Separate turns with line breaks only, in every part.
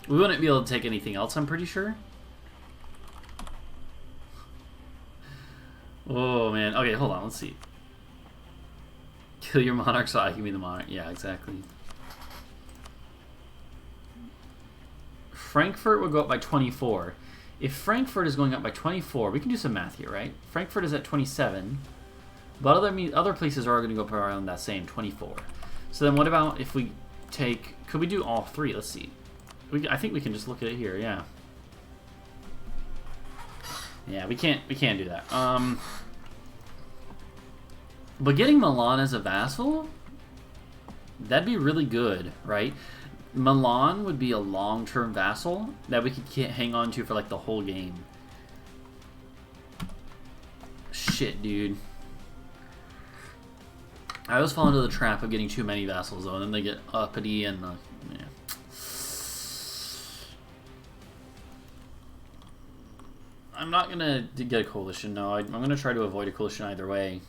We wouldn't be able to take anything else, I'm pretty sure. Oh, man. Okay, hold on. Let's see. Kill your monarch so I can be the monarch. Yeah, exactly. Frankfurt will go up by 24. If Frankfurt is going up by 24, we can do some math here, right? Frankfurt is at 27. But other places are going to go up around that same 24. So then what about if we take... Could we do all three? Let's see. I think we can just look at it here, yeah. Yeah, we can't do that. But getting Milan as a vassal, that'd be really good, right? Milan would be a long-term vassal that we could hang on to for like the whole game. Shit, dude. I always fall into the trap of getting too many vassals, though, and then they get uppity and yeah. I'm not gonna get a coalition. No, I'm gonna try to avoid a coalition either way.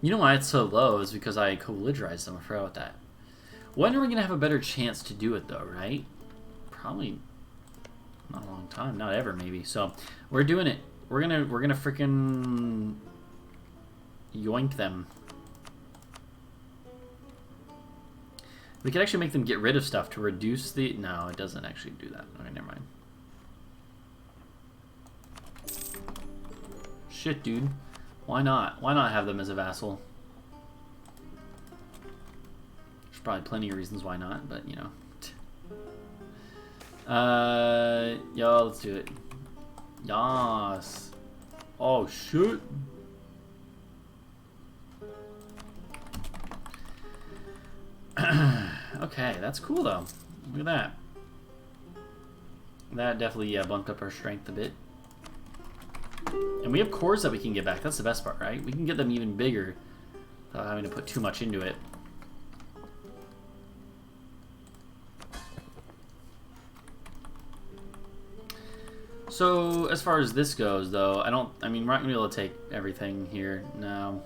You know why it's so low is because I co-belligerized them. I forgot about that. When are we gonna have a better chance to do it, though? Right? Probably not a long time. Not ever, maybe. So we're doing it. We're gonna freaking yoink them. We could actually make them get rid of stuff to reduce the... No, it doesn't actually do that. Okay, never mind. Shit, dude. Why not? Why not have them as a vassal? There's probably plenty of reasons why not, but, you know. Yo, let's do it. Yas. Oh, shit. Okay, that's cool, though. Look at that. That definitely bumped up our strength a bit. And we have cores that we can get back. That's the best part, right? We can get them even bigger without having to put too much into it. So, as far as this goes, though, I mean, we're not going to be able to take everything here now.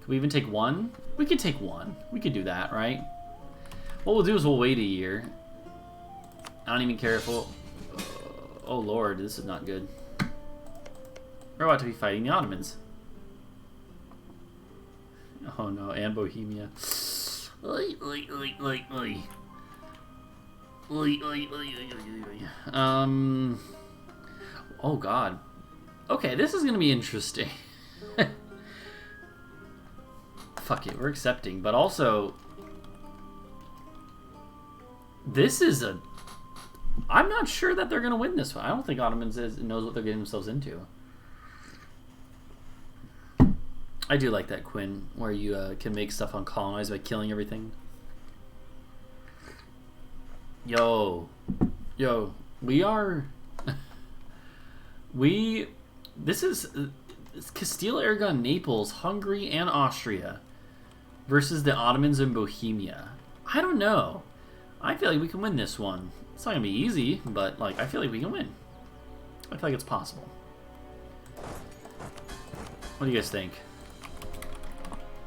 Can we even take one? We could take one. We could do that, right? What we'll do is we'll wait a year. I don't even care if we'll... Oh, Lord, this is not good. We're about to be fighting the Ottomans. Oh, no, and Bohemia. Oy, oy, oy, oy, oy. Oy, oy, oy, oy, oy, oy. Oh, God. Okay, this is going to be interesting. Fuck it, we're accepting. But also, this is a... I'm not sure that they're going to win this one. I don't think Ottomans knows what they're getting themselves into. I do like that, Quinn, where you can make stuff uncolonized by killing everything. Yo, we are... This is Castile, Aragon, Naples, Hungary, and Austria versus the Ottomans and Bohemia. I don't know. I feel like we can win this one. It's not going to be easy, but like I feel like we can win. I feel like it's possible. What do you guys think?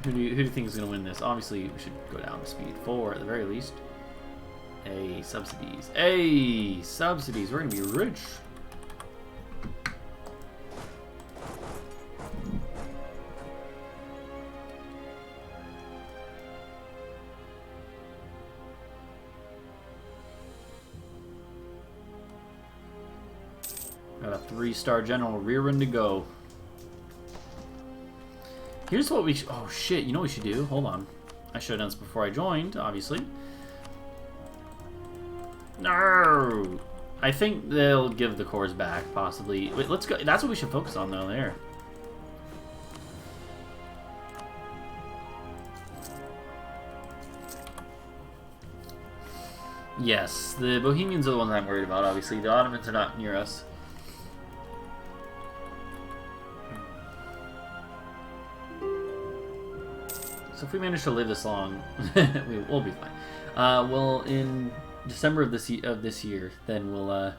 Who do you think is going to win this? Obviously, we should go down to speed 4 at the very least. Hey, subsidies. Hey, subsidies. We're going to be rich. Got a 3-star general rearing to go. Here's what we should... Oh, shit. You know what we should do? Hold on. I should have done this before I joined, obviously. No! I think they'll give the cores back, possibly. Wait, let's go. That's what we should focus on, though, there. Yes, the Bohemians are the ones I'm worried about, obviously. The Ottomans are not near us. So if we manage to live this long, we'll be fine. Well, in December of this year, then we'll. Oh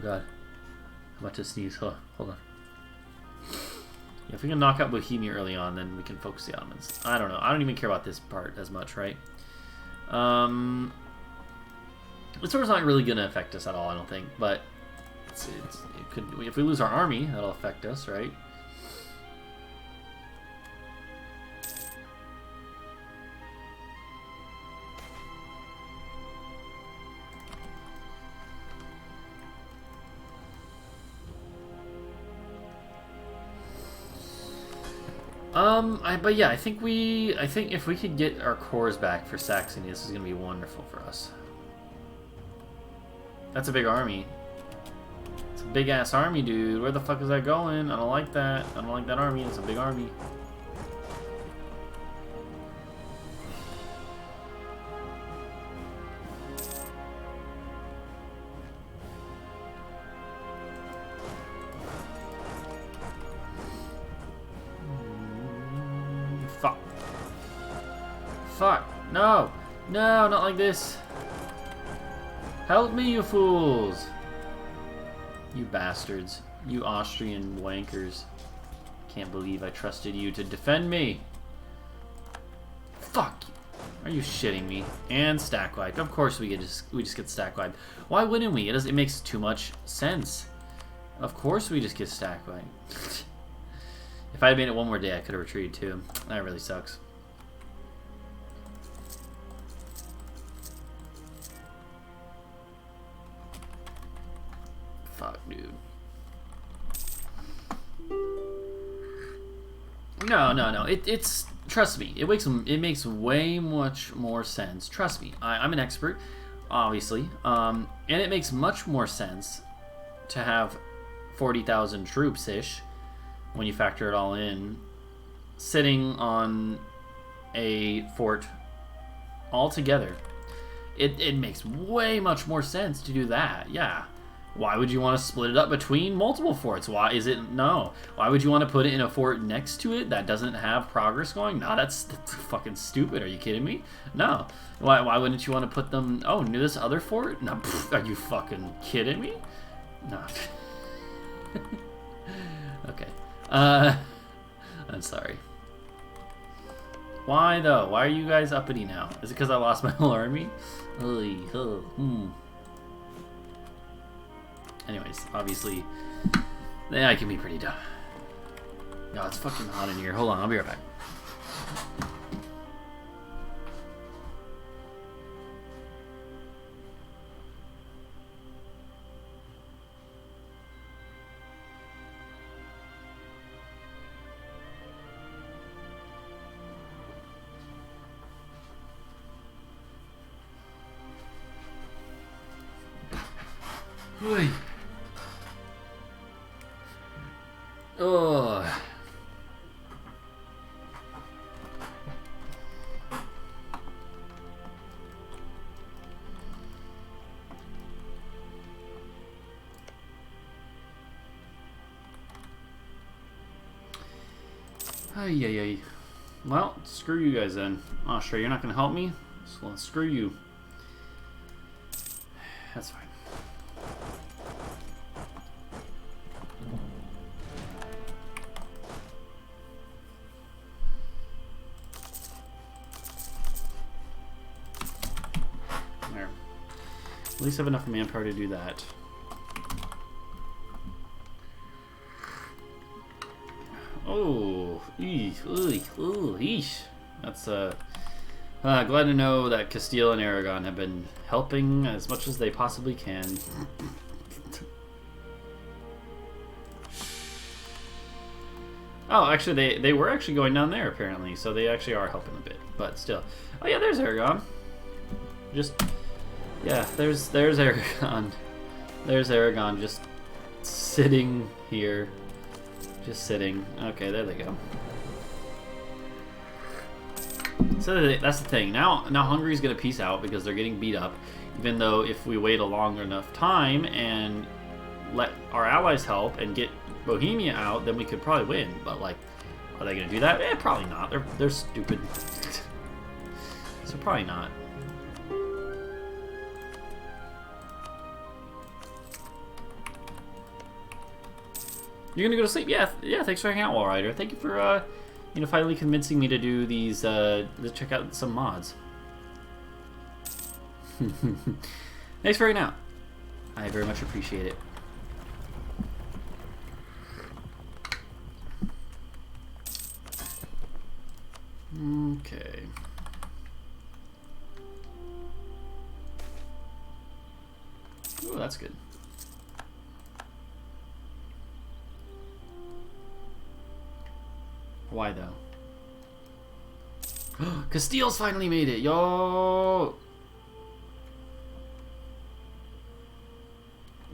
God, I'm about to sneeze. Hold on. If we can knock out Bohemia early on, then we can focus the Ottomans. I don't know. I don't even care about this part as much, right? This war's not really going to affect us at all, I don't think. But it could, if we lose our army, that'll affect us, right? But yeah, I think if we could get our cores back for Saxony, this is gonna be wonderful for us. That's a big army. It's a big ass army, dude. Where the fuck is that going? I don't like that. I don't like that army. It's a big army. Fuck. Fuck. No. No, not like this. Help me, you fools. You bastards. You Austrian wankers. Can't believe I trusted you to defend me. Fuck. Are you shitting me? And stack wiped. Of course we just get stack wiped. Why wouldn't we? It makes too much sense. Of course we just get stack wiped. If I had made it one more day, I could have retreated too. That really sucks. Fuck, dude. No. It's trust me. It makes way much more sense. Trust me. I'm an expert, obviously, and it makes much more sense to have 40,000 troops ish. When you factor it all in, sitting on a fort all together, it makes way much more sense to do that. Yeah. Why would you want to split it up between multiple forts? Why is it no? Why would you want to put it in a fort next to it that doesn't have progress going? No, that's fucking stupid. Are you kidding me? No. Why wouldn't you want to put them? Oh, near this other fort? No. Are you fucking kidding me? No. Okay. I'm sorry. Why though? Why are you guys uppity now? Is it because I lost my whole army? Anyways, obviously, I can be pretty dumb. God, it's fucking hot in here. Hold on, I'll be right back. Oy. Oh. Ay. Well, screw you guys then. Oh, sure, you're not going to help me? So let's screw you. That's fine. There. At least I have enough manpower to do that. Oh, eesh. That's glad to know that Castile and Aragon have been helping as much as they possibly can. Oh, actually, they were actually going down there apparently, so they actually are helping a bit, but still. Oh yeah, there's Aragon. There's Aragon. There's Aragon just sitting here. Just sitting. Okay, there they go. So that's the thing. Now Hungary's going to peace out because they're getting beat up. Even though if we wait a long enough time and let our allies help and get Bohemia out, then we could probably win. But like, are they going to do that? Probably not. They're stupid. So probably not. You're gonna go to sleep? Yeah, yeah. Thanks for hanging out, Wall Rider. Thank you for finally convincing me to do these. To check out some mods. Thanks for hanging out. I very much appreciate it. Okay. Ooh, that's good. Why though? Castile's finally made it, yo!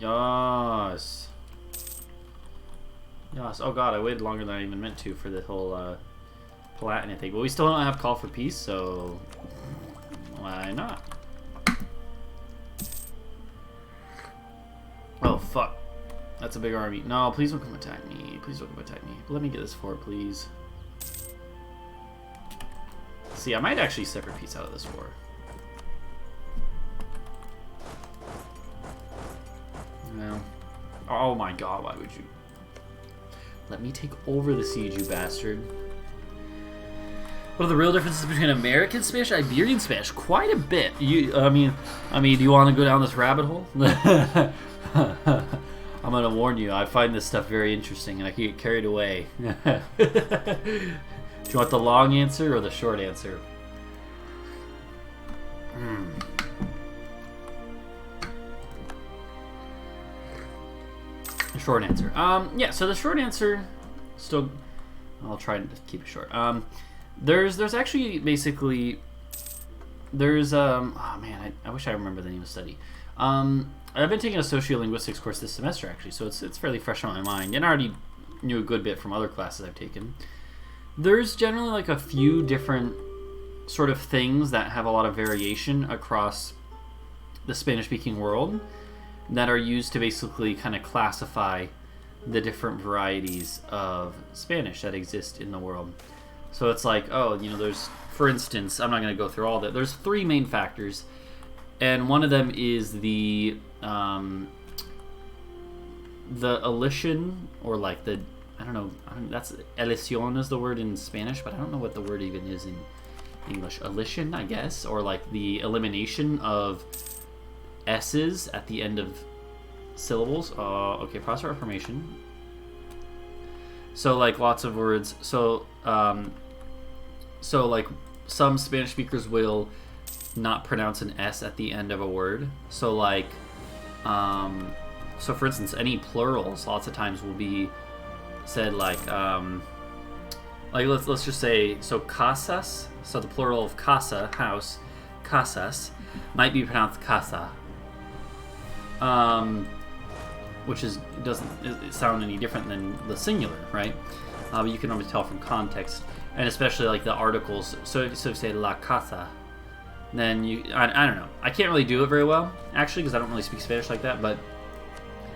Yes. Yes. Oh god, I waited longer than I even meant to for the whole Palatinate thing. But we still don't have Call for Peace, so why not? Oh fuck. That's a big army. No, please don't come attack me. Please don't come attack me. Let me get this fort, please. See, I might actually separate peace out of this war. No. Oh my god, why would you? Let me take over the siege, you bastard. What are the real differences between American Spanish and Iberian Spanish? Quite a bit. I mean, do you want to go down this rabbit hole? I'm gonna warn you. I find this stuff very interesting, and I can get carried away. Do you want the long answer or the short answer? The short answer. Yeah. So the short answer, still, I'll try to keep it short. There's actually basically there's oh man, I wish I remember the name of the study. I've been taking a sociolinguistics course this semester actually, so it's fairly fresh on my mind, and I already knew a good bit from other classes I've taken. There's generally like a few different sort of things that have a lot of variation across the Spanish-speaking world that are used to basically kind of classify the different varieties of Spanish that exist in the world. So it's like, oh, there's, for instance, I'm not going to go through all that. There's three main factors, and one of them is the elision, or like the, I don't know, that's elision is the word in Spanish, but I don't know what the word even is in English. Elision, I guess, or like the elimination of S's at the end of syllables. Okay, pause for affirmation. So like lots of words. So like some Spanish speakers will not pronounce an S at the end of a word. So like, so for instance, any plurals lots of times will be said like let's just say, so casas. So the plural of casa, house, casas, might be pronounced casa. Which doesn't sound any different than the singular, right? But you can always tell from context, and especially like the articles. So if you say la casa, then I don't know. I can't really do it very well, actually, because I don't really speak Spanish like that, but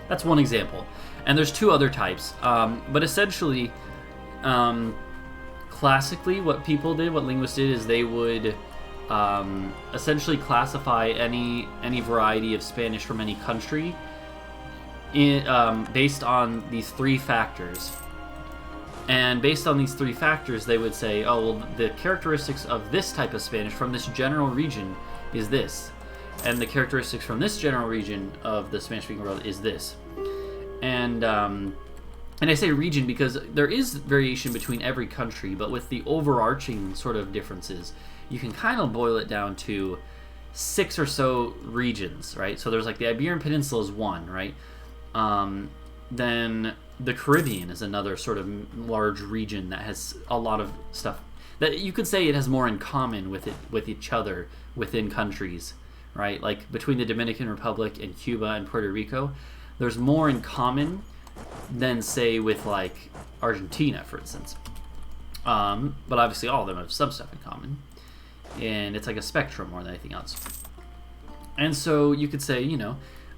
that's one example. And there's two other types. But essentially, classically, what linguists did is they would essentially classify any variety of Spanish from any country based on these three factors. And based on these three factors, they would say, oh, well, the characteristics of this type of Spanish from this general region is this. And the characteristics from this general region of the Spanish-speaking world is this. And I say region because there is variation between every country, but with the overarching sort of differences, you can kind of boil it down to 6 or so regions, right? So there's like the Iberian Peninsula is one, right? Then the Caribbean is another sort of large region that has a lot of stuff that you could say it has more in common with each other within countries, right? Like between the Dominican Republic and Cuba and Puerto Rico, there's more in common than say with like Argentina, for instance. But obviously all of them have some stuff in common, and it's like a spectrum more than anything else. And so you could say,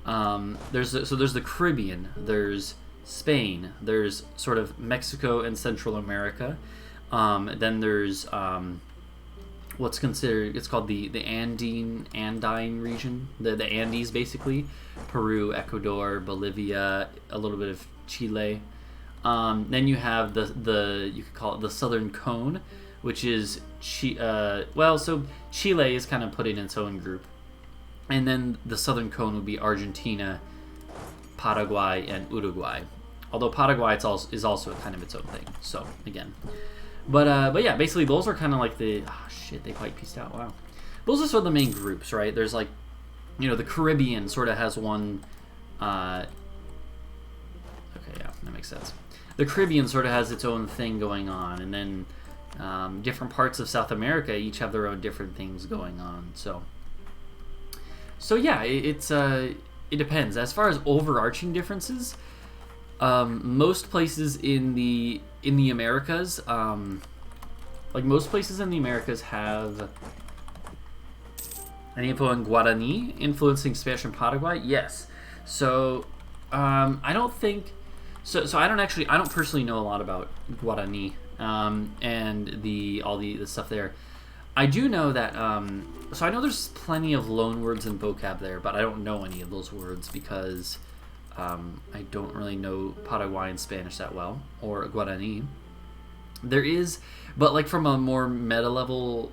there's the Caribbean, there's Spain, there's sort of Mexico and Central America. Then there's what's considered, it's called the Andine region, the Andes basically, Peru, Ecuador, Bolivia, a little bit of Chile. Then you have the you could call it the Southern Cone, which is so Chile is kind of put in its own group, and then the Southern Cone would be Argentina, Paraguay, and Uruguay. Although Paraguay is also kind of its own thing. So again, but yeah, basically those are kind of like the they quite pieced out. Wow, those are sort of the main groups, right? There's like, the Caribbean sort of has one. Okay, yeah, that makes sense. The Caribbean sort of has its own thing going on, and then different parts of South America each have their own different things going on. So yeah, it depends. As far as overarching differences, most places in the Americas, most places in the Americas have an info on Guarani influencing Spanish and Paraguay. Yes. So I don't think so. I don't personally know a lot about Guarani and all the stuff there. I do know that. So I know there's plenty of loan words and vocab there, but I don't know any of those words because I don't really know Paraguayan Spanish that well, or Guarani. There is, but like from a more meta level,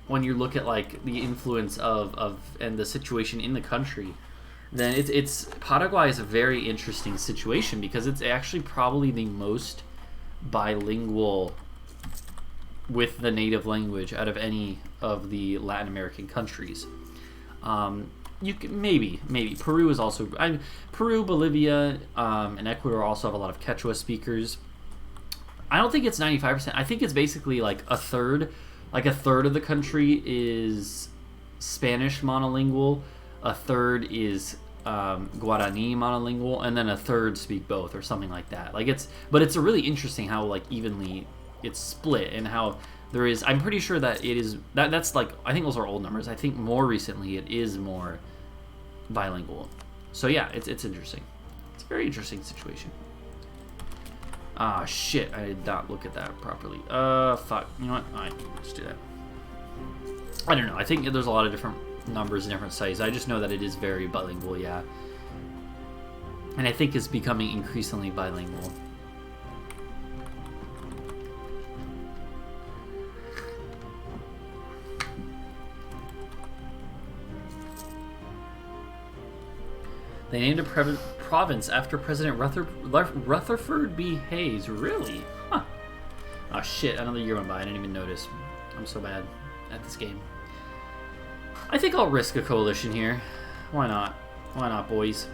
when you look at like the influence of and the situation in the country, then it's Paraguay is a very interesting situation because it's actually probably the most bilingual with the native language out of any of the Latin American countries. You can, maybe Peru is also Peru, Bolivia, and Ecuador also have a lot of Quechua speakers. I don't think it's 95%. I think it's basically like a third of the country is Spanish monolingual, a third is Guarani monolingual, and then a third speak both or something like that. But it's a really interesting how like evenly it's split, and how there is. I'm pretty sure that it is that's like, I think those are old numbers. I think more recently it is more bilingual. So yeah, it's interesting. It's a very interesting situation. Ah, shit, I did not look at that properly. Fuck. You know what? Alright, let's do that. I don't know. I think there's a lot of different numbers and different sizes. I just know that it is very bilingual, yeah. And I think it's becoming increasingly bilingual. They named a province after President Rutherford B. Hayes. Really? Huh. Oh shit, another year went by. I didn't even notice. I'm so bad at this game. I think I'll risk a coalition here. Why not? Why not, boys?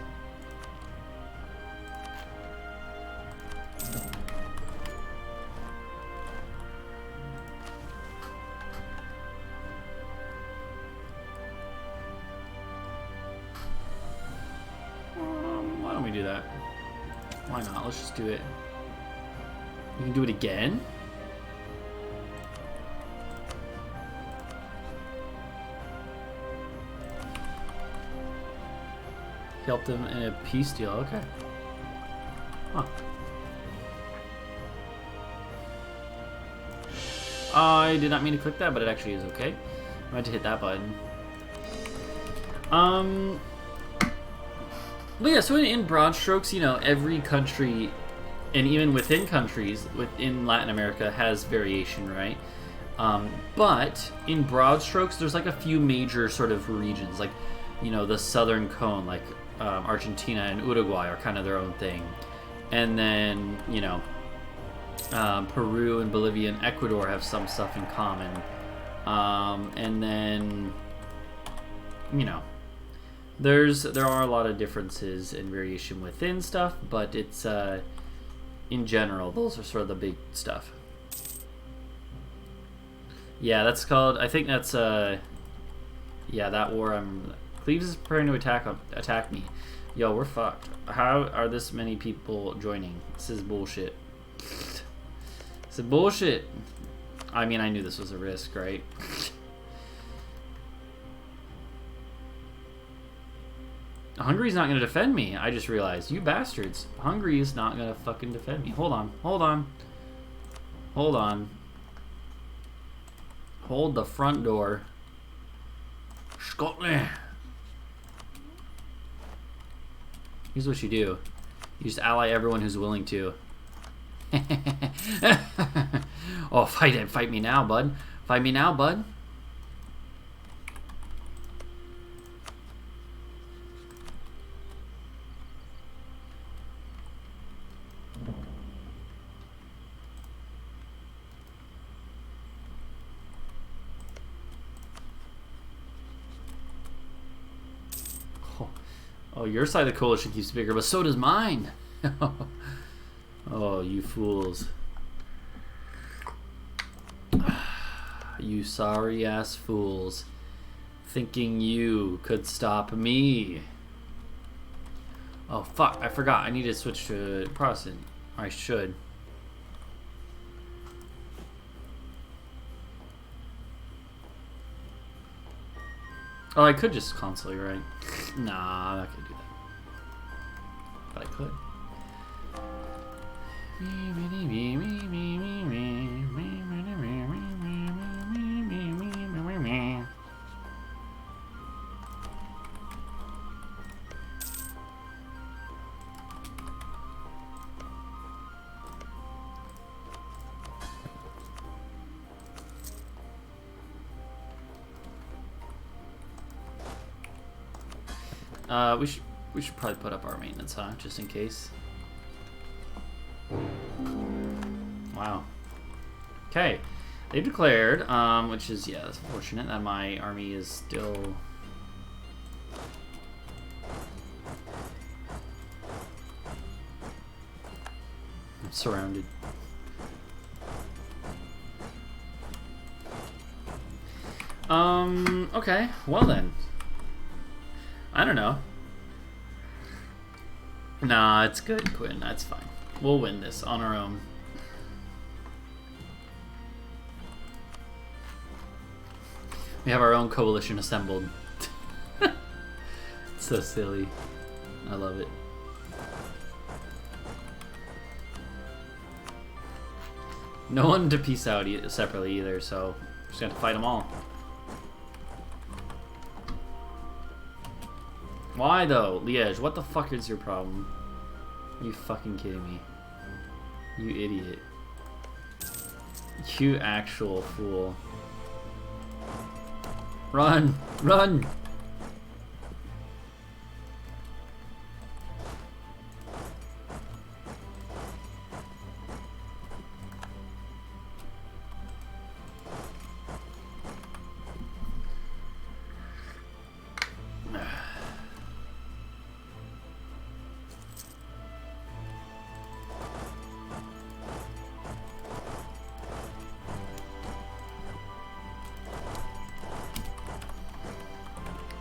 Why don't we do that? Why not? Let's just do it. You can do it again? Helped them in a peace deal. Okay. Huh. I did not mean to click that, but it actually is okay. I had to hit that button. But yeah, so in broad strokes, every country, and even within countries within Latin America, has variation, right? But in broad strokes, there's like a few major sort of regions, like, the Southern Cone, like Argentina and Uruguay are kind of their own thing. And then, Peru and Bolivia and Ecuador have some stuff in common. And then, there are a lot of differences and variation within stuff, but it's, in general, those are sort of the big stuff. Yeah, that's called, I think that's, yeah, that war, Cleves is preparing to attack me. Yo, we're fucked. How are this many people joining? This is bullshit. This is bullshit. I mean, I knew this was a risk, right? Hungary's not gonna defend me. I just realized. You bastards. Hungary is not gonna fucking defend me. Hold on. Hold on. Hold on. Hold the front door. Scotland. Here's what you do. You just ally everyone who's willing to. Oh, fight me now, bud. Fight me now, bud. Oh, your side of the coalition keeps bigger, but so does mine. Oh, you fools. You sorry-ass fools. Thinking you could stop me. Oh, fuck. I forgot. I need to switch to Protestant. Or I should. Oh, I could just console, you're right. Nah, I'm not gonna do that. But I could. We should probably put up our maintenance, huh? Just in case. Wow. Okay. They've declared, which is, yeah, it's unfortunate that my army is still... I'm surrounded. Okay. Well then. I don't know. Nah, it's good, Quinn. That's fine. We'll win this on our own. We have our own coalition assembled. So silly. I love it. No one to peace out separately either, so we're just gonna have to fight them all. Why though? Liège, what the fuck is your problem? Are you fucking kidding me? You idiot. You actual fool. Run! Run!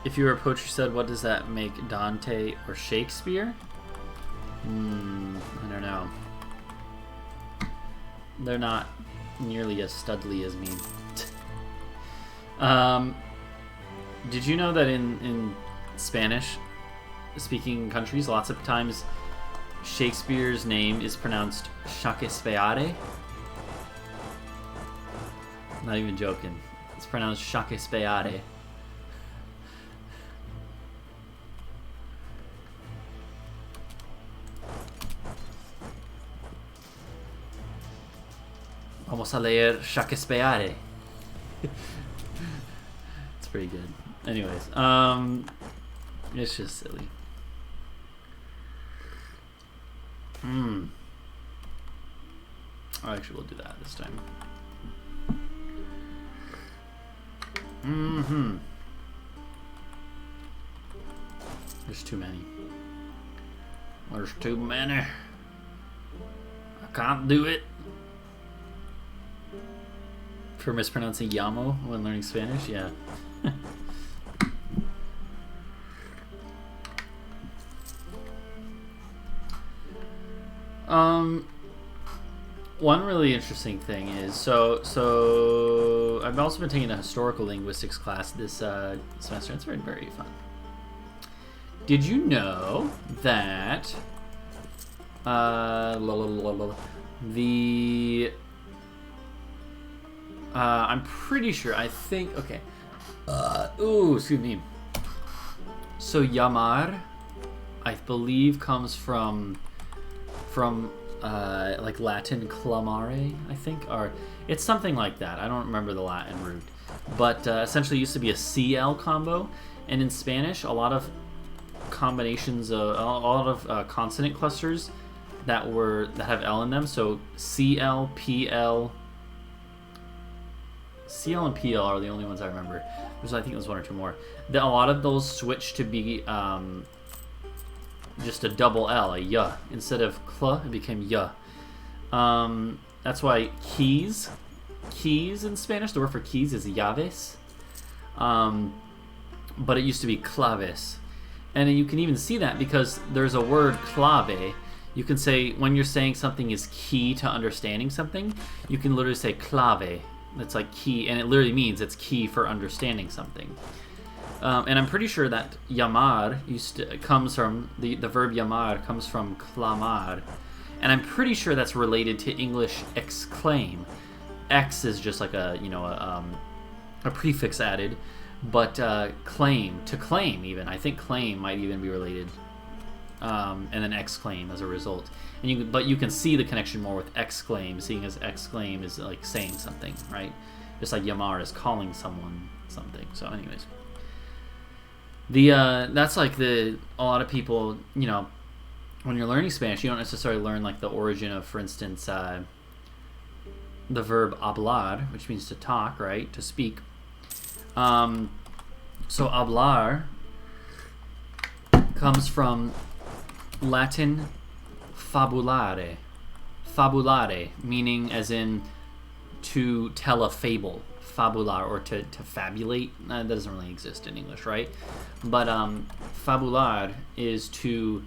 If you were a poacher, said, what does that make Dante or Shakespeare? I don't know. They're not nearly as studly as me. Did you know that in Spanish-speaking countries, lots of times Shakespeare's name is pronounced Shakespeare? Not even joking. It's pronounced Shakespeare. Vamos a leer Shakespeare. It's pretty good. Anyways, it's just silly. Oh, actually, we'll do that this time. There's too many. There's too many. I can't do it. For mispronouncing Yamo when learning Spanish? Yeah. One really interesting thing is, so I've also been taking a historical linguistics class this semester. It's been very fun. Did you know that I'm pretty sure, I think, okay. Excuse me. So Yamar, I believe, comes from like Latin clamare, I think, or it's something like that. I don't remember the Latin root, but essentially it used to be a CL combo, and in Spanish, a lot of combinations of a lot of consonant clusters that have L in them. So CL, PL, CL and PL are the only ones I remember. I think there's one or two more. A lot of those switched to be just a double L, a y. Instead of cl, it became y. That's why keys in Spanish, the word for keys is llaves. But it used to be claves. And you can even see that because there's a word clave. You can say, when you're saying something is key to understanding something, you can literally say clave. That's like key, and it literally means it's key for understanding something. And I'm pretty sure that llamar comes from, the verb llamar comes from clamar. And I'm pretty sure that's related to English exclaim. X is just like a prefix added, but claim, to claim even. I think claim might even be related. And then exclaim as a result. But you can see the connection more with exclaim, seeing as exclaim is like saying something, right? Just like llamar is calling someone something. So anyways. That's like a lot of people, when you're learning Spanish, you don't necessarily learn like the origin of, for instance, the verb hablar, which means to talk, right? To speak. So hablar comes from Latin fabulare. Fabulare, meaning as in to tell a fable. Fabular, or to fabulate. That doesn't really exist in English, right? But fabular is to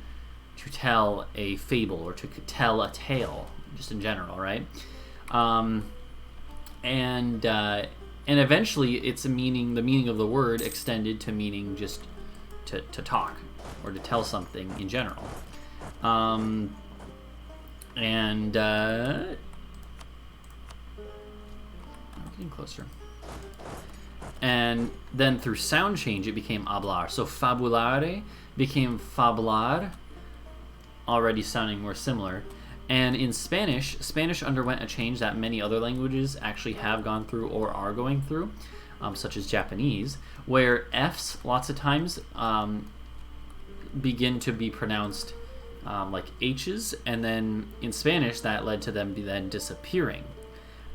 tell a fable, or to tell a tale, just in general, right? And eventually it's the meaning of the word extended to meaning just to talk or to tell something in general. I'm getting closer. And then through sound change, it became hablar. So fabulare became fablar, already sounding more similar. And in Spanish underwent a change that many other languages actually have gone through or are going through, such as Japanese, where Fs lots of times begin to be pronounced like H's, and then in Spanish that led to them then disappearing,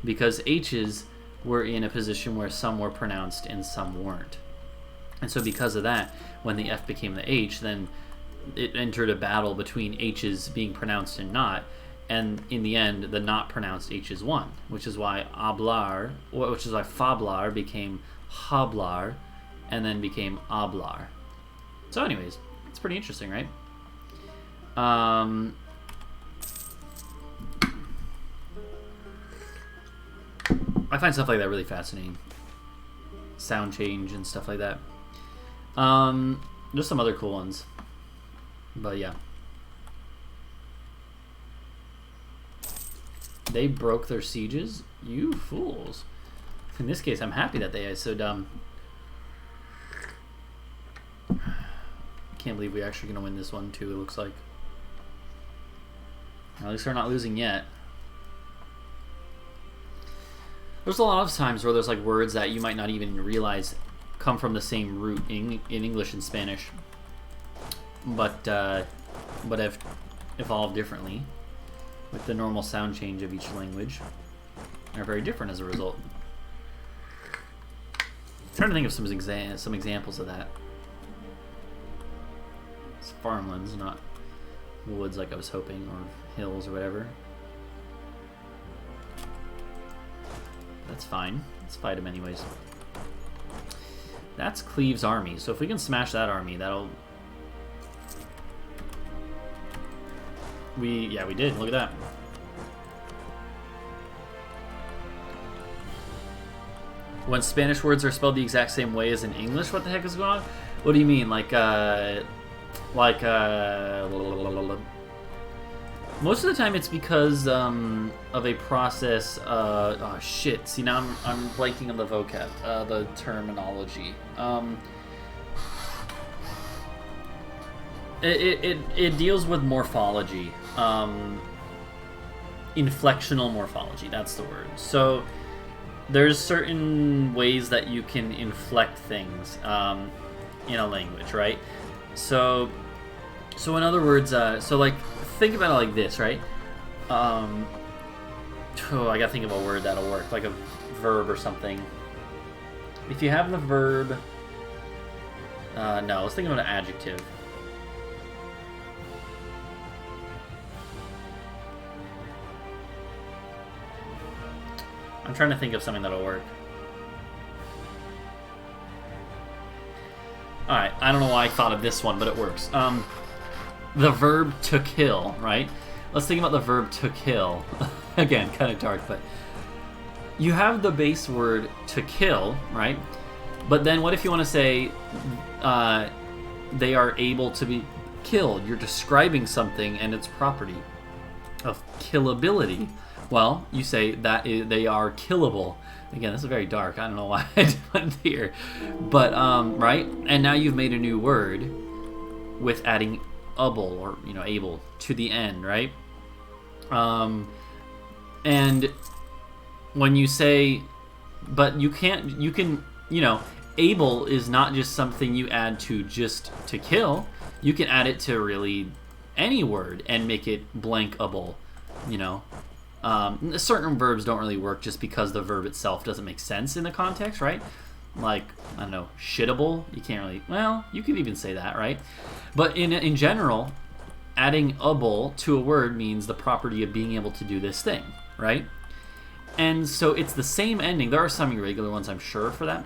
because H's were in a position where some were pronounced and some weren't. And so because of that, when the F became the H, then it entered a battle between H's being pronounced and not, and in the end, the not pronounced H's won, which is why fablar became hablar, and then became hablar. So anyways, it's pretty interesting, right? I find stuff like that really fascinating. Sound change and stuff like that. There's some other cool ones. But yeah. They broke their sieges? You fools. In this case, I'm happy that they are so dumb. Can't believe we're actually going to win this one too, it looks like. At least we're not losing yet. There's a lot of times where there's like words that you might not even realize come from the same root in English and Spanish, but have evolved differently with the normal sound change of each language. They're very different as a result. I'm trying to think of some examples of that. It's farmlands, not woods like I was hoping, or hills or whatever. That's fine. Let's fight him anyways. That's Cleve's army. So if we can smash that army, that'll... we did. Look at that. When Spanish words are spelled the exact same way as in English, what the heck is going on? What do you mean? Most of the time it's because of a process. Oh shit! See, now I'm blanking on the vocab, the terminology. It deals with morphology. inflectional morphology. That's the word. So there's certain ways that you can inflect things in a language, right? So in other words, so like think about it like this, right? I gotta think of a word that'll work, like a verb or something. If you have the verb, no, let's think about an adjective. I'm trying to think of something that'll work. Alright, I don't know why I thought of this one, but it works. The verb to kill, right? Let's think about the verb to kill. Again, kind of dark, but you have the base word to kill, right? But then what if you want to say they are able to be killed? You're describing something and its property of killability. Well, you say that they are killable. Again, this is very dark. I don't know why I went here. But, right? And now you've made a new word with adding able, or, able, to the end, right? And when you say, but you can, able is not just something you add to just to kill. You can add it to really any word and make it blankable, certain verbs don't really work just because the verb itself doesn't make sense in the context, right? Like, I don't know, shittable, you can't really, well, you could even say that, right? But in general, adding able to a word means the property of being able to do this thing, right? And so it's the same ending. There are some irregular ones, I'm sure, for that.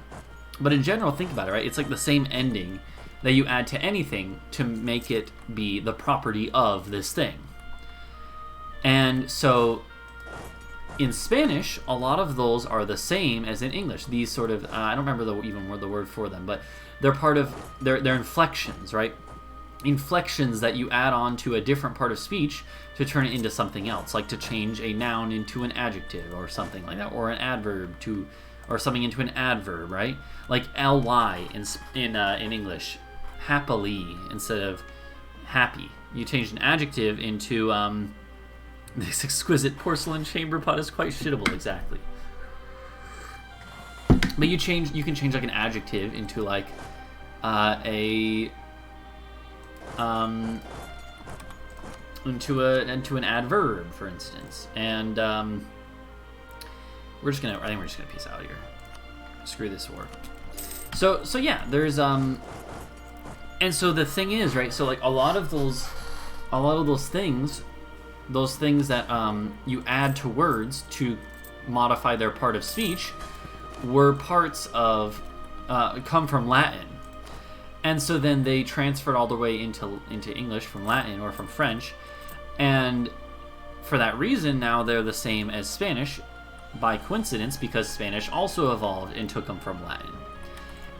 But in general, think about it, right? It's like the same ending that you add to anything to make it be the property of this thing. And so in Spanish, a lot of those are the same as in English. These sort of, I don't remember the word for them, but they're part of, they're inflections, right? Inflections that you add on to a different part of speech to turn it into something else, like to change a noun into an adjective or something like that, or an adverb to, or something into an adverb, right? Like ly in English, happily instead of happy. You change an adjective into this exquisite porcelain chamber pot is quite shittable, exactly. But you can change like an adjective into like into an adverb, for instance. And I think we're just gonna peace out here. Screw this war. So yeah, there's and so the thing is, right? So like a lot of those things that you add to words to modify their part of speech were parts of come from Latin. And so then they transferred all the way into English from Latin or from French. And for that reason, now they're the same as Spanish by coincidence, because Spanish also evolved and took them from Latin.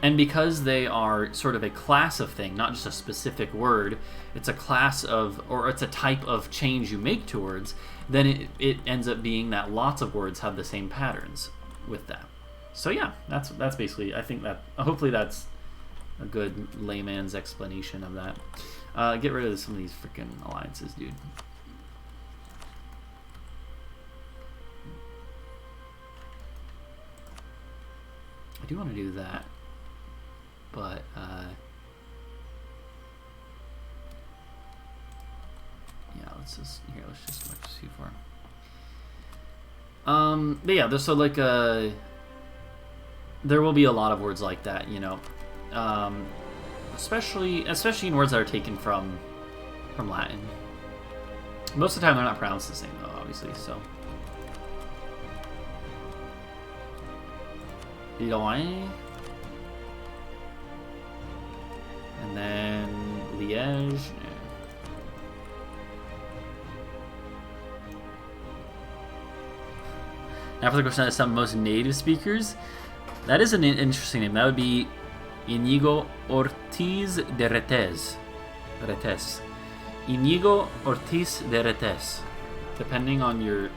And because they are sort of a class of thing, not just a specific word, it's a class of, or it's a type of change you make to words, then it ends up being that lots of words have the same patterns with that. So yeah, that's basically, I think that, hopefully that's a good layman's explanation of that. Get rid of some of these freaking alliances, dude. I do want to do that, but yeah, let's just go back to C4. But yeah, there's so like there will be a lot of words like that, especially in words that are taken from Latin. Most of the time, they're not pronounced the same, though, obviously. So, Liloin, and then Liège. Now for the question of some most native speakers, that is an interesting name. That would be Íñigo Ortiz de Retes. Íñigo Ortiz de Retes. Depending on your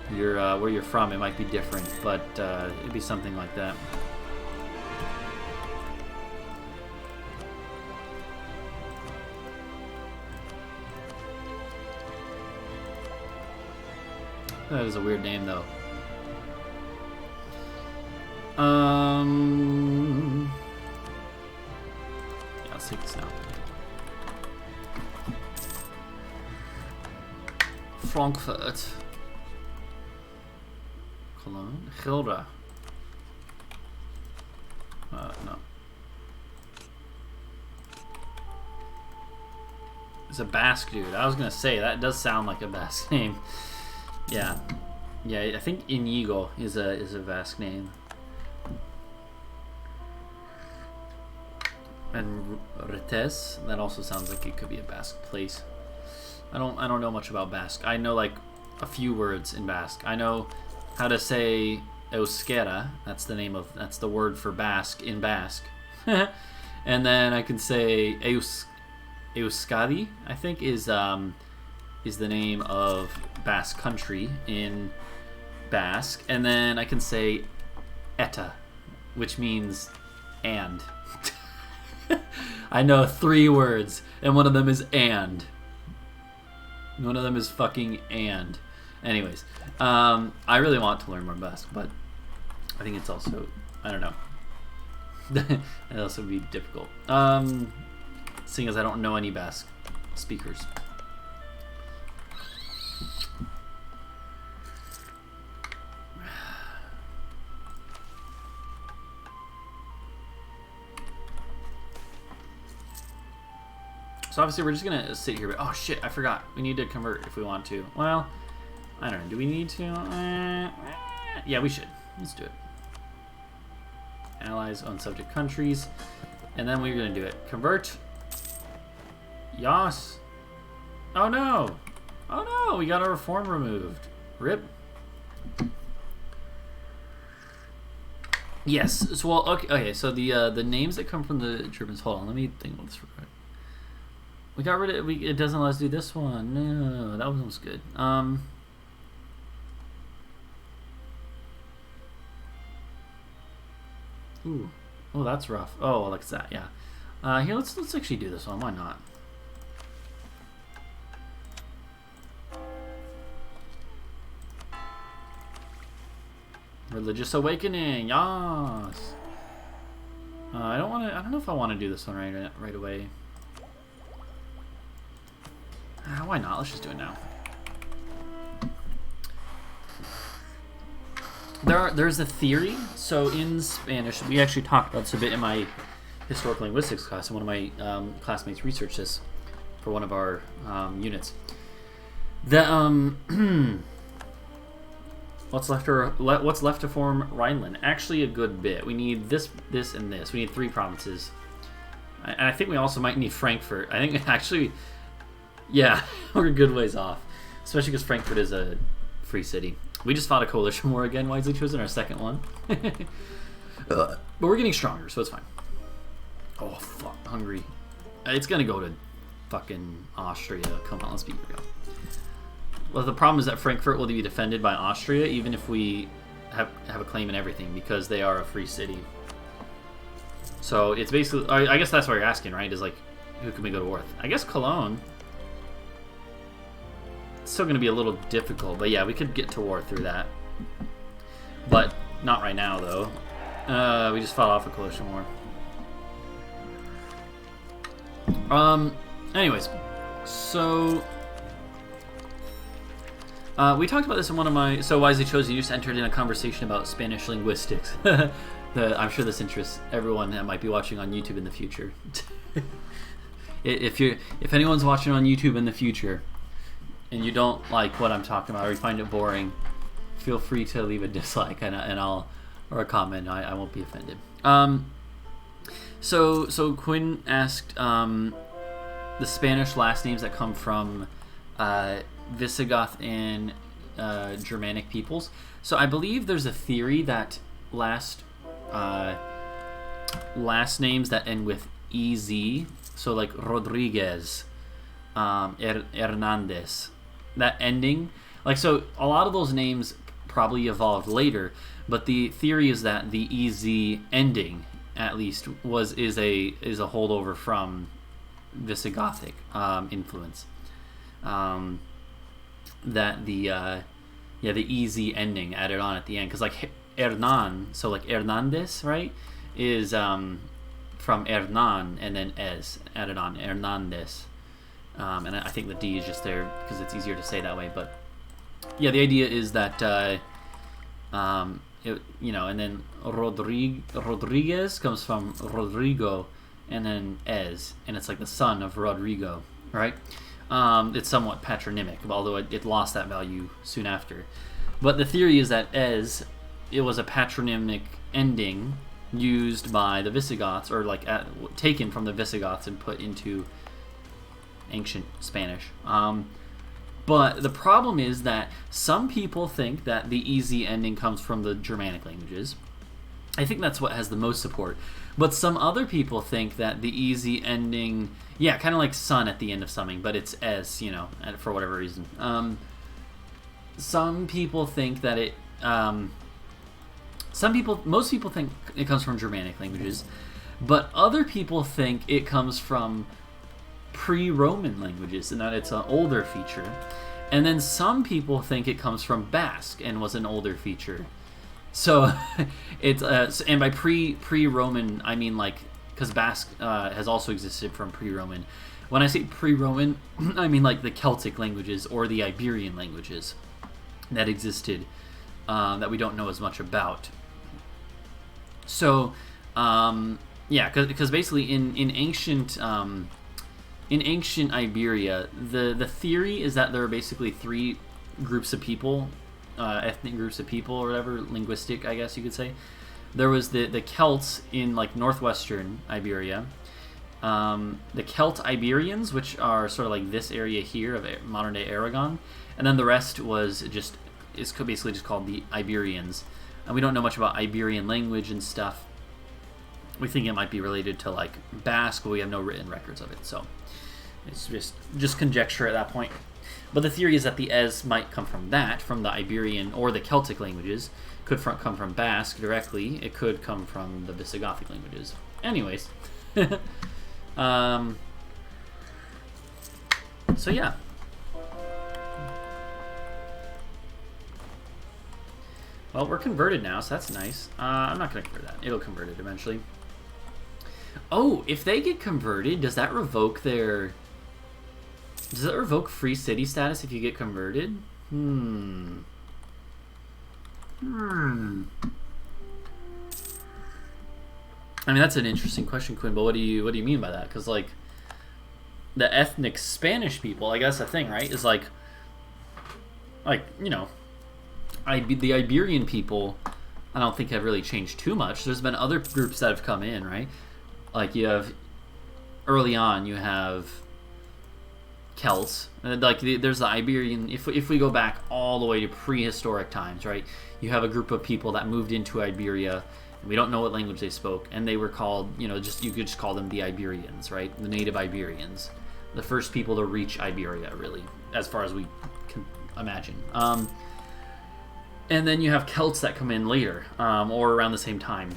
where you're from, it might be different, but it'd be something like that. That is a weird name, though. Yeah, let's take this now. Frankfurt. Cologne. Gilda. No. It's a Basque dude. I was gonna say that does sound like a Basque name. Yeah, yeah. I think Inigo is a Basque name. And Retes, that also sounds like it could be a Basque place. I don't know much about Basque. I know like a few words in Basque. I know how to say Euskera. That's the word for Basque in Basque. And then I can say Euskadi, I think is the name of Basque country in Basque. And then I can say Eta, which means and. I know 3 words, and one of them is and. One of them is fucking and. Anyways, I really want to learn more Basque, but I think it's also, I don't know. It also would be difficult. Seeing as I don't know any Basque speakers. So obviously we're just gonna sit here, but oh shit, I forgot. We need to convert if we want to. Well, I don't know. Do we need to? Yeah, we should. Let's do it. Allies on subject countries, and then we're gonna do it. Convert. Yas. Oh no! Oh no! We got our reform removed. Rip. Yes. So well, okay. So the names that come from the Germans. Hold on. Let me think about this real quick. We got rid of it doesn't let us do this one. No, that one was good. Ooh. Oh, that's rough. Oh, like that, yeah. Here, let's actually do this one. Why not? Religious awakening, yes. I don't know if I want to do this one right away. Why not? Let's just do it now. There's a theory. So in Spanish, we actually talked about this a bit in my historical linguistics class, and one of my classmates researched this for one of our units. That what's left to form Rhineland? Actually, a good bit. We need this, and this. We need 3 provinces, and I think we also might need Frankfurt. I think actually. Yeah, we're a good ways off. Especially because Frankfurt is a free city. We just fought a coalition war again, wisely chosen, our second one. But we're getting stronger, so it's fine. Oh, fuck, Hungary. It's gonna go to fucking Austria. Come on, let's be real. Well, the problem is that Frankfurt will be defended by Austria, even if we have a claim in everything, because they are a free city. So it's basically... I guess that's what you're asking, right? Is like, who can we go to war with? I guess Cologne... It's still going to be a little difficult, but yeah, we could get to war through that. But not right now, though. We just fought off a coalition war. Anyways, so we talked about this in one of my... So Wisely Chosen, you just entered in a conversation about Spanish linguistics. I'm sure this interests everyone that might be watching on YouTube in the future. If anyone's watching on YouTube in the future, and you don't like what I'm talking about, or you find it boring, feel free to leave a dislike or a comment. I won't be offended. So Quinn asked the Spanish last names that come from Visigoth and Germanic peoples. So I believe there's a theory that last names that end with EZ, so like Rodriguez, Hernandez, that ending, like, so a lot of those names probably evolved later, but the theory is that the EZ ending, at least, is a holdover from Visigothic influence. That the yeah, the easy ending added on at the end, because like Hernan, so like Hernandez, right, is from Hernan and then es added on, Hernandez, and I think the D is just there because it's easier to say that way. But yeah, the idea is that and then Rodriguez comes from Rodrigo, and then es, and it's like the son of Rodrigo, right? It's somewhat patronymic, although it lost that value soon after. But the theory is that it was a patronymic ending used by the Visigoths, or like taken from the Visigoths and put into ancient Spanish. But the problem is that some people think that the easy ending comes from the Germanic languages. I think that's what has the most support. But some other people think that the easy ending, yeah, kind of like son at the end of something, but it's es, for whatever reason. Some people think that it, most people think it comes from Germanic languages, but other people think it comes from pre-Roman languages, and that it's an older feature. And then some people think it comes from Basque and was an older feature. So it's and by pre-Roman I mean like, because Basque has also existed from pre-Roman. When I say pre-Roman, I mean like the Celtic languages or the Iberian languages that existed that we don't know as much about. So yeah, because basically in ancient Iberia, the theory is that there are basically three groups of people, ethnic groups of people or whatever, linguistic, I guess you could say. There was the Celts in like northwestern Iberia, the Celt Iberians, which are sort of like this area here of modern day Aragon, and then the rest is basically just called the Iberians. And we don't know much about Iberian language and stuff. We think it might be related to like Basque, but we have no written records of it, so it's just conjecture at that point. But the theory is that the es might come from the Iberian or the Celtic languages. Could come from Basque directly. It could come from the Visigothic languages. Anyways. So yeah. Well, we're converted now, so that's nice. I'm not going to convert that. It'll convert it eventually. Oh, if they get converted, does that revoke their... Does that revoke free city status if you get converted? I mean, that's an interesting question, Quinn, but what do you mean by that? Because, like, the ethnic Spanish people, I guess the thing, right, is like, the Iberian people, I don't think have really changed too much. There's been other groups that have come in, right? Like, early on, you have Celts. Like, there's the Iberian, if we go back all the way to prehistoric times, right? You have a group of people that moved into Iberia, and we don't know what language they spoke, and they were called, you could just call them the Iberians, right? The native Iberians. The first people to reach Iberia, really, as far as we can imagine. And then you have Celts that come in later, or around the same time,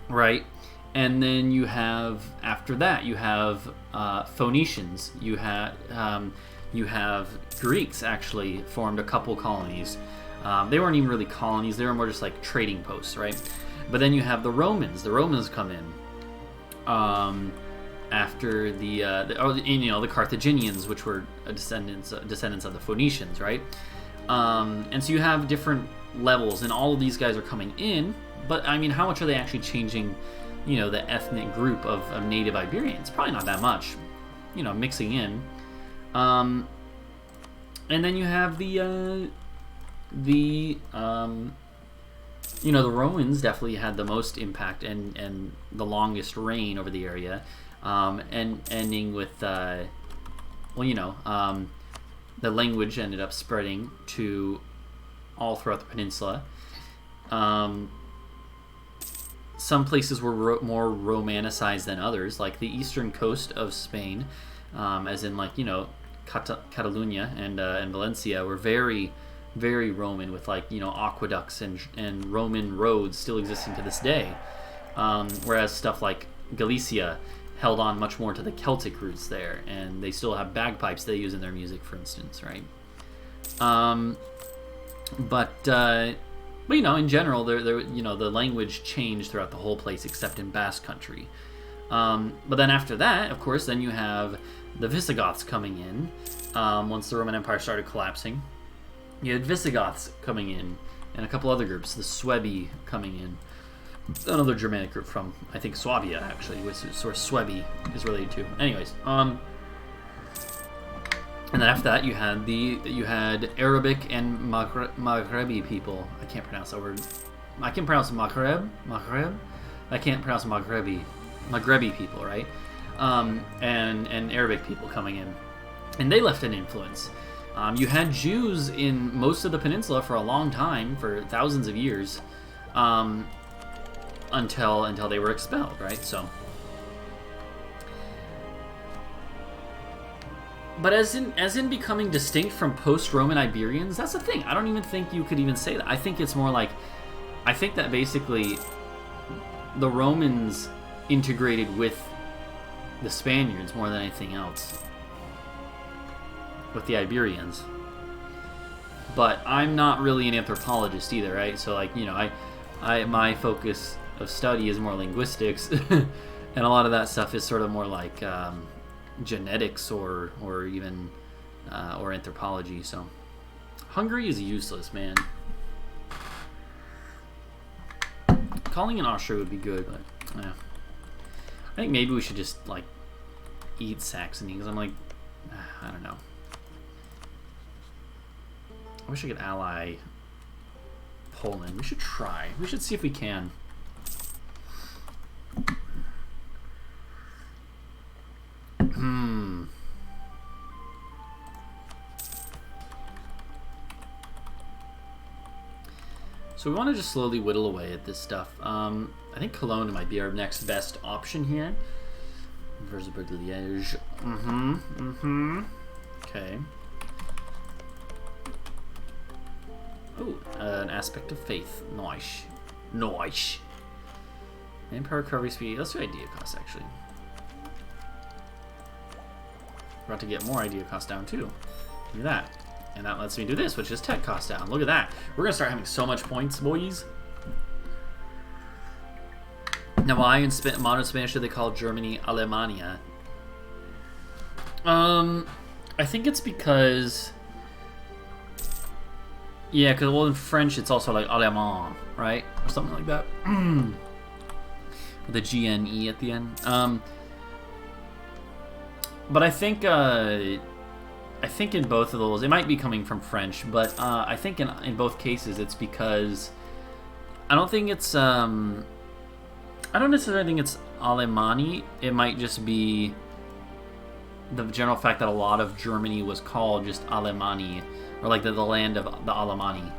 right? And then you have, after that, you have Phoenicians. You have Greeks actually formed a couple colonies. They weren't even really colonies; they were more just like trading posts, right? But then you have the Romans. The Romans come in after the Carthaginians, which were descendants of the Phoenicians, right? And so you have different levels, and all of these guys are coming in. But I mean, how much are they actually changing? The ethnic group of native Iberians? Probably not that much, mixing in. And then you have the Romans definitely had the most impact and the longest reign over the area, and ending with, the language ended up spreading to all throughout the peninsula. Some places were more romanicized than others, like the eastern coast of Spain, as in Catalonia and Valencia were very, very Roman, with aqueducts and Roman roads still existing to this day. Whereas stuff like Galicia held on much more to the Celtic roots there, and they still have bagpipes they use in their music, for instance, right? But you know, in general, you know, the language changed throughout the whole place except in Basque Country. But then after that, of course, then you have the Visigoths coming in. Once the Roman Empire started collapsing, you had Visigoths coming in, and a couple other groups. The Suebi coming in, another Germanic group from, I think, Swabia, actually, which is where Suebi is related to. Anyways, and then after that, you had Arabic and Maghrebi people. I can't pronounce that word. I can pronounce Maghreb. I can't pronounce Maghrebi people, right? And Arabic people coming in, and they left an influence. You had Jews in most of the peninsula for a long time, for thousands of years, until they were expelled, right? So, but as in becoming distinct from post-Roman Iberians, that's the thing. I don't even think you could even say that. I think it's more like, I think that basically the Romans integrated with the Spaniards more than anything else, with the Iberians. But I'm not really an anthropologist either, right? So, like, you know, my focus of study is more linguistics, and a lot of that stuff is sort of more like genetics or even or anthropology. So Hungary is useless, man. Calling in Austria would be good, but yeah. I think maybe we should just like eat Saxony, because I'm like, I don't know. I wish I could ally Poland. We should try. We should see if we can. So we want to just slowly whittle away at this stuff. I think Cologne might be our next best option here. Würzburg, Liège. Okay. Oh, an aspect of faith. Nice. Nice. Manpower recovery speed. Let's do idea cost, actually. We're about to get more idea cost down, too. Do that. And that lets me do this, which is tech cost down. Look at that. We're going to start having so much points, boys. Now, why in modern Spanish do they call Germany Alemania? I think it's because... Yeah, because, well, in French, it's also like Allemand, right? Or something like that. With a GNE at the end. But I think in both of those, it might be coming from French, but I think in both cases it's because I don't think it's I don't necessarily think it's Alemanni. It might just be the general fact that a lot of Germany was called just Alemanni, or like the land of the Alemanni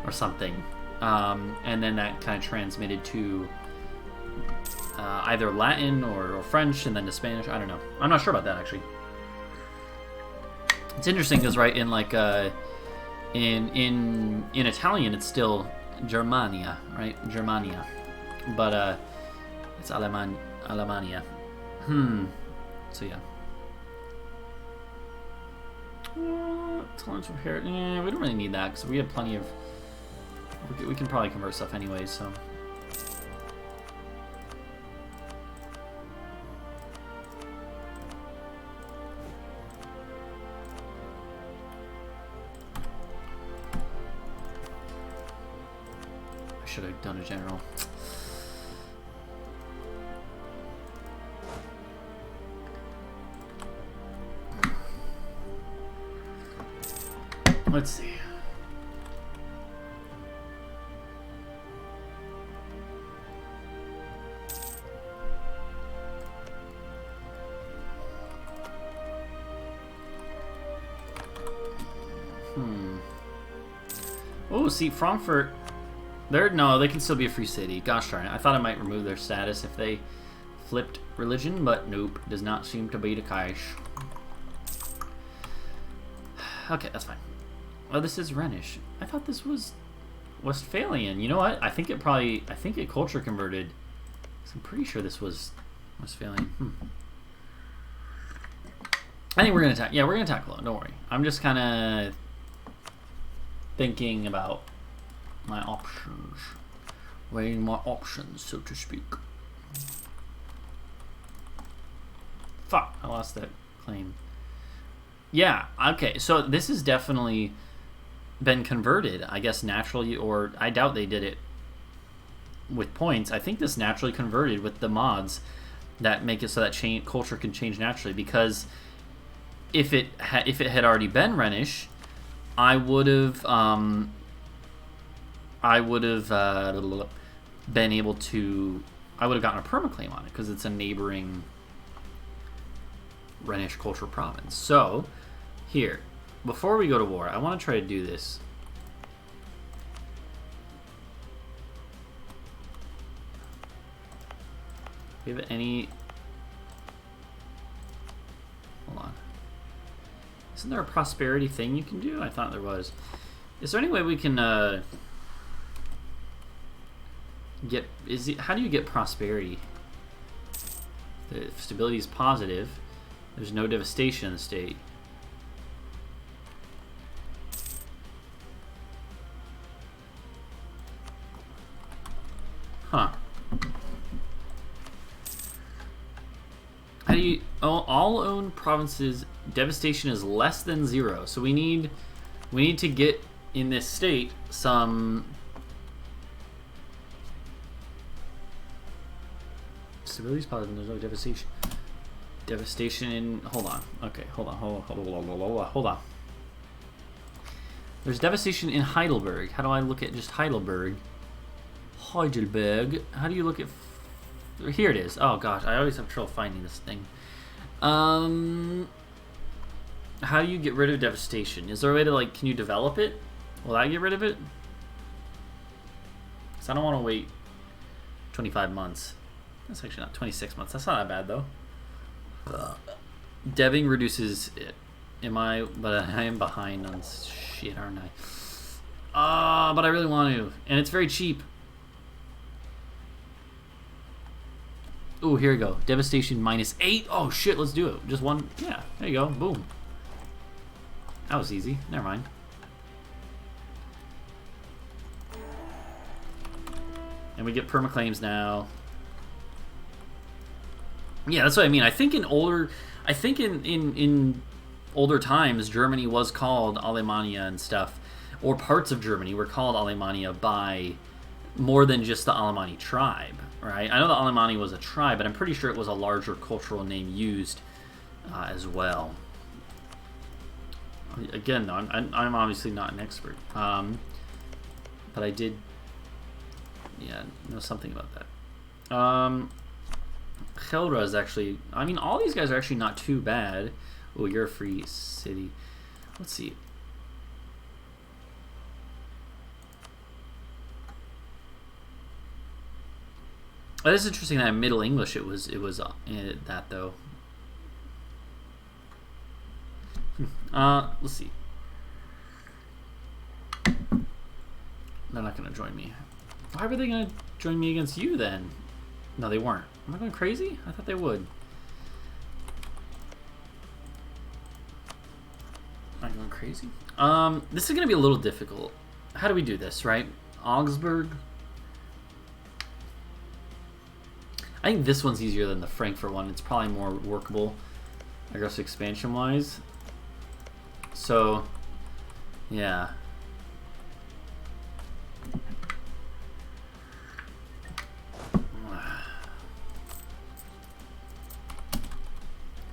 or something, and then that kind of transmitted to either Latin or French, and then to Spanish. I don't know. I'm not sure about that, actually. It's interesting because, right, in like in Italian it's still Germania, right? Germania, but it's Alemania. So yeah. Tolerance for hair. Yeah, we don't really need that because we have plenty of. We can probably convert stuff anyways. So. Should have done a general. Let's see. Oh, see, Frankfurt. No, they can still be a free city. Gosh darn it. I thought I might remove their status if they flipped religion, but nope. Does not seem to be the case. Okay, that's fine. Oh, this is Rhenish. I thought this was Westphalian. You know what? I think it culture converted. So I'm pretty sure this was Westphalian. I think we're going to attack. Yeah, we're going to attack Cologne. Don't worry. I'm just kind of... thinking about my options. Weighing my options, so to speak. Fuck, I lost that claim. Yeah, okay, so this has definitely been converted, I guess, naturally, or I doubt they did it with points. I think this naturally converted with the mods that make it so that culture can change naturally, because if it had already been Rhenish, I would have been able to, I would have gotten a permaclaim on it because it's a neighboring Rhenish cultural province. So here, before we go to war, I want to try to do this. Do we have any? Hold on. Isn't there a prosperity thing you can do? I thought there was. Is there any way we can get? How do you get prosperity? The stability is positive. There's no devastation in the state. Huh. How do you... all owned provinces, devastation is less than 0. So we need to get in this state some stability is positive. There's no devastation. Devastation in... Hold on. Okay, hold on. There's devastation in Heidelberg. How do I look at just Heidelberg? Heidelberg. How do you look at... Here it is. Oh gosh, I always have trouble finding this thing. How do you get rid of devastation? Is there a way to, like, can you develop it? Will I get rid of it? Because I don't want to wait 25 months. That's actually not 26 months. That's not that bad, though. Deving reduces it. But I am behind on shit, aren't I? But I really want to. And it's very cheap. Ooh, here we go. Devastation -8. Oh shit, let's do it. Just one. Yeah, there you go. Boom. That was easy. Never mind. And we get permaclaims now. Yeah, that's what I mean. I think in older times, Germany was called Alemannia and stuff, or parts of Germany were called Alemannia by more than just the Alemanni tribe, right? I know the Alemanni was a tribe, but I'm pretty sure it was a larger cultural name used as well. Again, though, I'm obviously not an expert, but I did, yeah, know something about that. Helra is actually, I mean, all these guys are actually not too bad. Oh, you're a free city. Let's see. Oh, this is interesting that in Middle English it was that though. Let's see. They're not gonna join me. Why were they gonna join me against you then? No, they weren't. Am I going crazy? I thought they would. Am I going crazy? This is gonna be a little difficult. How do we do this, right? Augsburg. I think this one's easier than the Frankfurt one. It's probably more workable, I guess, expansion-wise. So, yeah.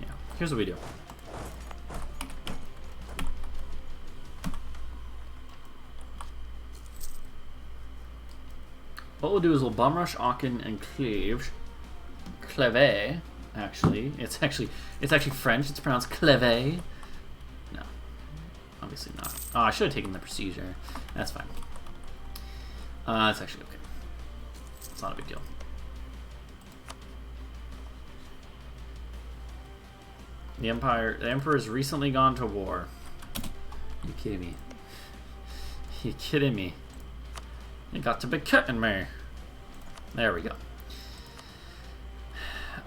Yeah, here's what we do. What we'll do is we'll bum rush Aachen and Cleves. Cleve, actually. It's actually French. It's pronounced Cleve. No, obviously not. Oh, I should have taken the procedure. That's fine. It's actually okay. It's not a big deal. The Emperor has recently gone to war. You kidding me? You kidding me? You got to be kidding me. There we go.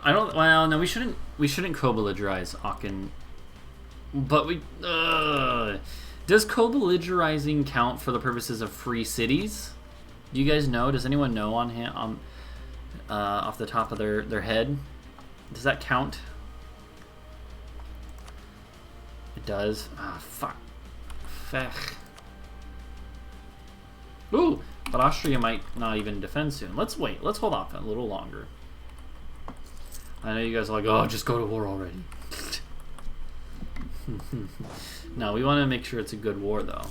I don't. Well, no, we shouldn't co-belligerize Aachen, but we. Does co-belligerizing count for the purposes of free cities? Do you guys know? Does anyone know off the top of their head? Does that count? It does. Ah, fuck. Fech. Ooh, but Austria might not even defend soon. Let's wait. Let's hold off a little longer. I know you guys are like, oh, just go to war already. No, we want to make sure it's a good war, though.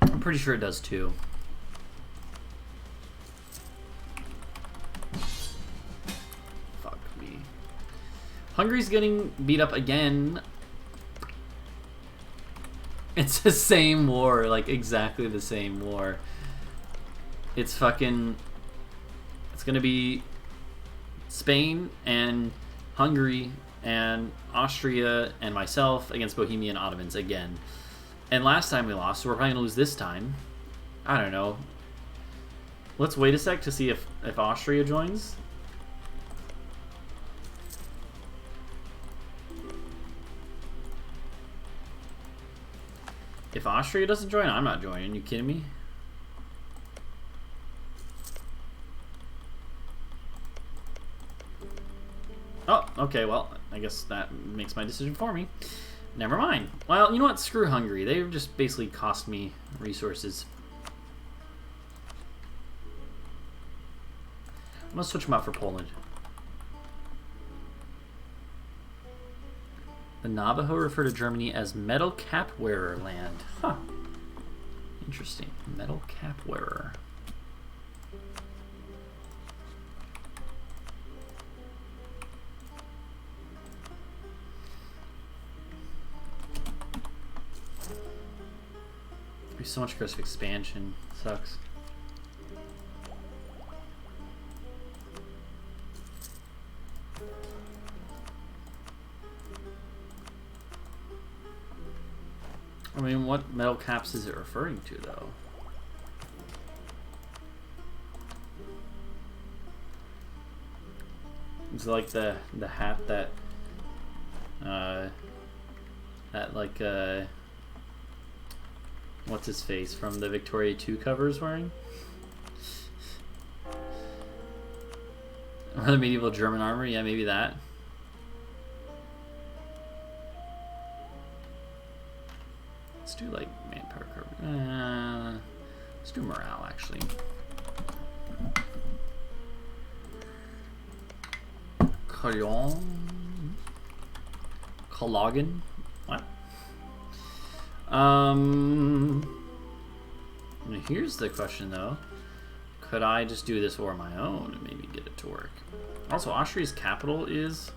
I'm pretty sure it does, too. Fuck me. Hungary's getting beat up again. It's the same war, like exactly the same war. It's fucking... It's gonna be Spain and Hungary and Austria and myself against Bohemian Ottomans again. And last time we lost, so we're probably gonna lose this time. I don't know. Let's wait a sec to see if Austria joins. If Austria doesn't join, I'm not joining. You kidding me? Oh, okay, well, I guess that makes my decision for me. Never mind. Well, you know what? Screw Hungary. They just basically cost me resources. I'm gonna switch them out for Poland. The Navajo refer to Germany as metal cap wearer land. Huh. Interesting. Metal cap wearer. There's so much aggressive expansion. Sucks. I mean, what metal caps is it referring to, though? It's like the hat that what's his face from the Victoria 2 cover is wearing? Or the medieval German armor? Yeah, maybe that. Let's do like manpower cover. Let's do morale actually. Collagen? What? Here's the question though. Could I just do this war on my own and maybe get it to work? Also, Austria's capital is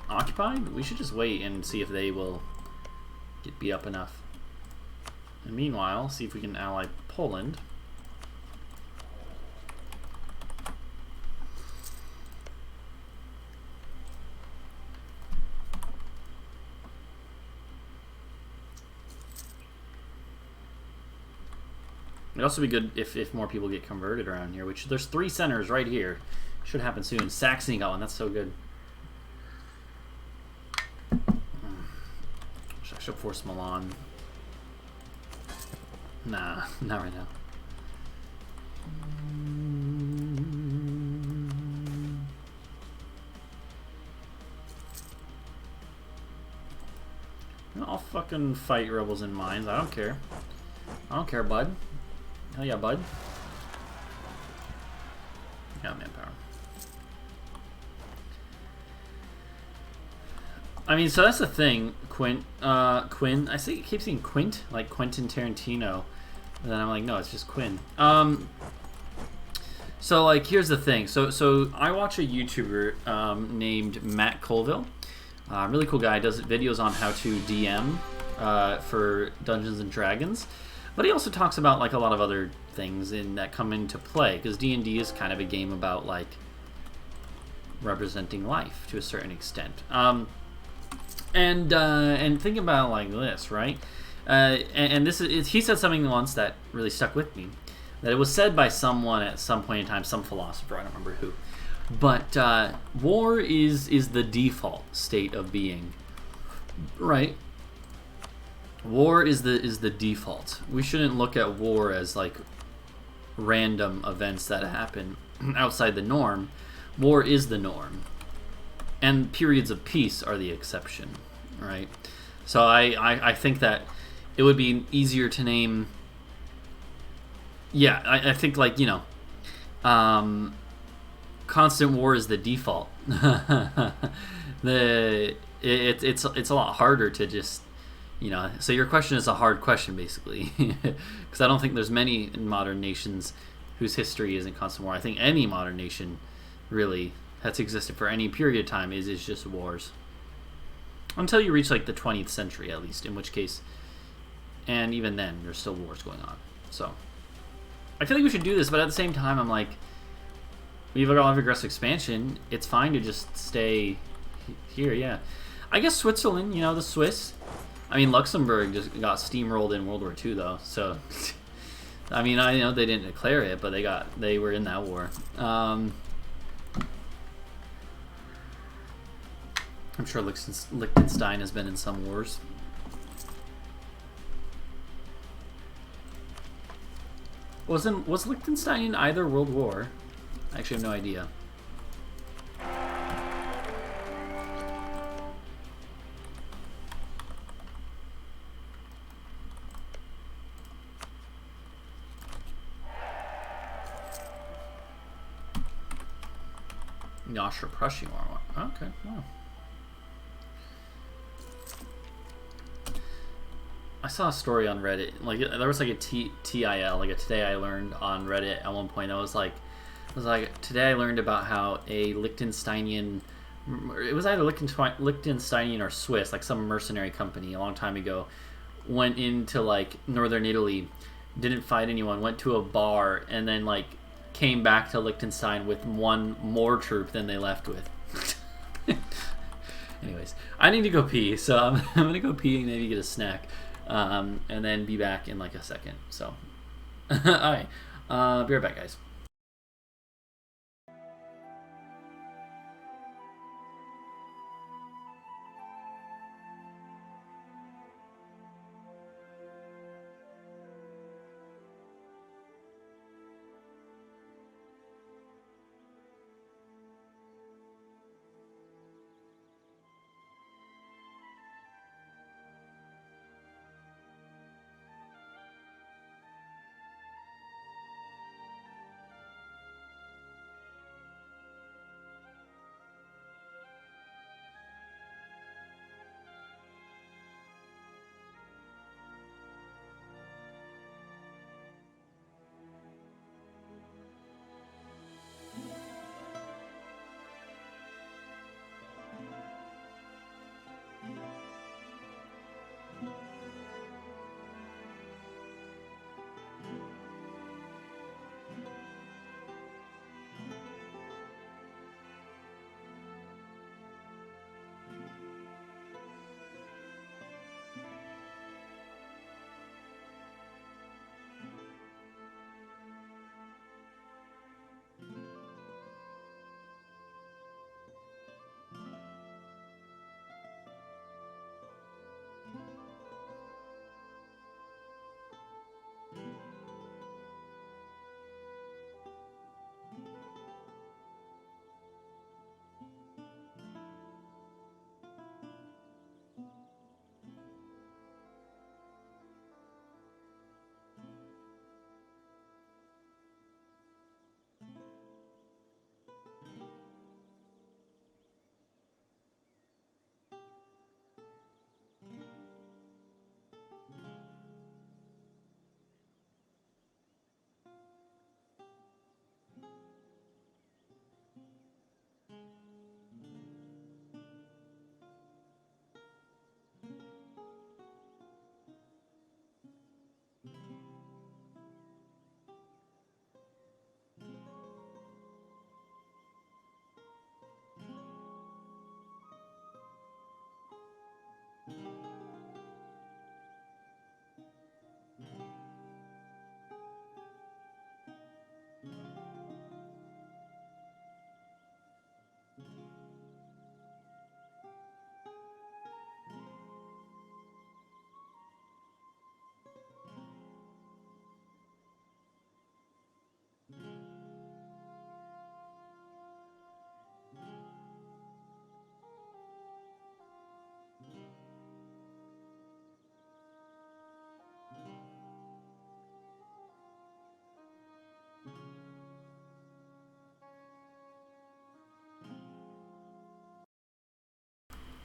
occupied? We should just wait and see if they will get beat up enough. And meanwhile, see if we can ally Poland. It'd also be good if more people get converted around here, which there's 3 centers right here. Should happen soon. Saxony got one. That's so good. I should force Milan. Nah, not right now. I'll fucking fight rebels in mines. I don't care. I don't care, bud. Hell yeah, bud. Got manpower. I mean, so that's the thing, Quint. Quinn. I keep saying Quint, like Quentin Tarantino. And then I'm like, no, it's just Quinn. So like, here's the thing. So I watch a YouTuber named Matt Colville. Really cool guy. Does videos on how to DM for Dungeons and Dragons. But he also talks about like a lot of other things that come into play, because D&D is kind of a game about like representing life to a certain extent. And think about it like this, right? And this is, he said something once that really stuck with me. That it was said by someone at some point in time, some philosopher, I don't remember who, But war is the default state of being, right? War is the default. We shouldn't look at war as like random events that happen outside the norm. War is the norm, and periods of peace are the exception, right? So I think that it would be easier to name. Yeah, I think like constant war is the default. It's a lot harder to just So your question is a hard question basically, because I don't think there's many modern nations whose history isn't constant war. I think any modern nation really that's existed for any period of time is just wars until you reach like the 20th century at least, in which case, and even then there's still wars going on. So I feel like we should do this, but at the same time I'm like, we've got all of aggressive expansion. It's fine to just stay here. Yeah, I guess Switzerland, the Swiss. I mean, Luxembourg just got steamrolled in World War II, though. So, I mean, I know they didn't declare it, but they were in that war. I'm sure Liechtenstein has been in some wars. Was Liechtenstein in either World War? I actually have no idea. The Austro-Prussian War. Okay, wow. I saw a story on Reddit. Like there was like a TIL, like a Today I Learned on Reddit at one point. I was like, today I learned about how a Liechtensteinian, it was either Liechtensteinian or Swiss, like some mercenary company a long time ago, went into like northern Italy, didn't fight anyone, went to a bar, and then like came back to Liechtenstein with one more troop than they left with. Anyways, I need to go pee, so I'm gonna go pee and maybe get a snack, and then be back in like a second. So, all right, be right back, guys.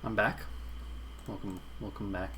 I'm back. Welcome back.